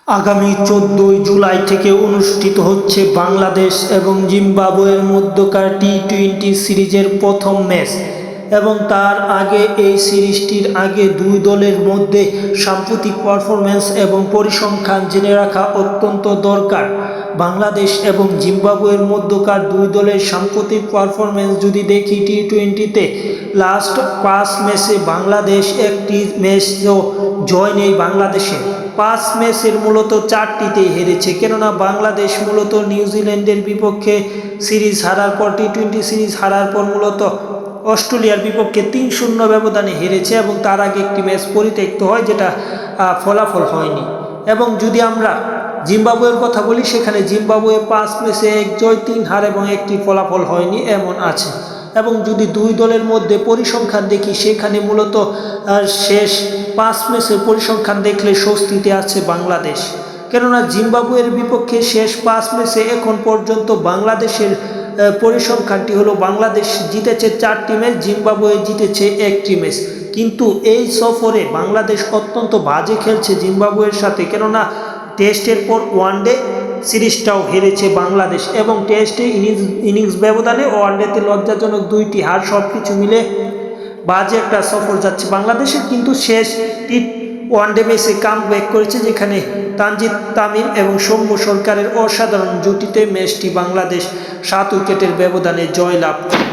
আগামী 14 জুলাই থেকে অনুষ্ঠিত হচ্ছে বাংলাদেশ এবং জিম্বাবুয়ের মধ্যকার টি-20 সিরিজের প্রথম ম্যাচ এবং তার আগে এই সিরিজটির আগে দুই দলের মধ্যে সাম্প্রতিক পারফরম্যান্স এবং পরিসংখ্যান জেনে রাখা অত্যন্ত দরকার। বাংলাদেশ এবং জিম্বাবুয়ের মধ্যকার দুই দলের সাম্প্রতিক পারফরম্যান্স যদি দেখি টি-20তে লাস্ট 5 ম্যাচে বাংলাদেশ একটি ম্যাচও জয় নেই বাংলাদেশের। 5 ম্যাচের মূলত 4টিতেই হেরেছে, কেননা বাংলাদেশ মূলত নিউজিল্যান্ডের বিপক্ষে সিরিজ হারার পর টি-20 সিরিজ হারার পর মূলত অস্ট্রেলিয়ার বিপক্ষে 3-0 ব্যবধানে হেরেছে এবং তার আগে একটি ম্যাচ পরিত্যক্ত হয়, যেটা ফলাফল হয়নি। এবং যদি আমরা জিম্বাবুয়ের কথা বলি, সেখানে জিম্বাবুয়ে 5 ম্যাচে 1 জয় 3 হার এবং একটি ফলাফল হয়নি এমন আছে। এবং যদি দুই দলের মধ্যে পরিসংখ্যান দেখি, সেখানে মূলত শেষ 5 ম্যাচের পরিসংখ্যান দেখলে স্বস্তিতে আছে বাংলাদেশ, কেননা জিম্বাবুয়ের বিপক্ষে শেষ 5 ম্যাচে এখন পর্যন্ত বাংলাদেশের পরিসংখ্যানটি হলো বাংলাদেশ জিতেছে 4টি ম্যাচ, জিম্বাবুয়ে জিতেছে 1টি ম্যাচ। কিন্তু এই সফরে বাংলাদেশ অত্যন্ত বাজে খেলছে জিম্বাবুয়ের সাথে, কেননা টেস্টের পর ওয়ানডে সিরিজটাও হেরেছে বাংলাদেশ এবং টেস্টে ইনিংস ব্যবধানে ওয়ানডেতে লজ্জাজনক 2টি হার, সব কিছু মিলে বাজে একটা সফর যাচ্ছে বাংলাদেশের। কিন্তু শেষ ওয়ানডে ম্যাচে কামব্যাক করেছে, যেখানে তানজিদ তামিম এবং সৌম্য সরকারের অসাধারণ জুটিতে ম্যাচটি বাংলাদেশ 7 উইকেটের ব্যবধানে জয়লাভ করে।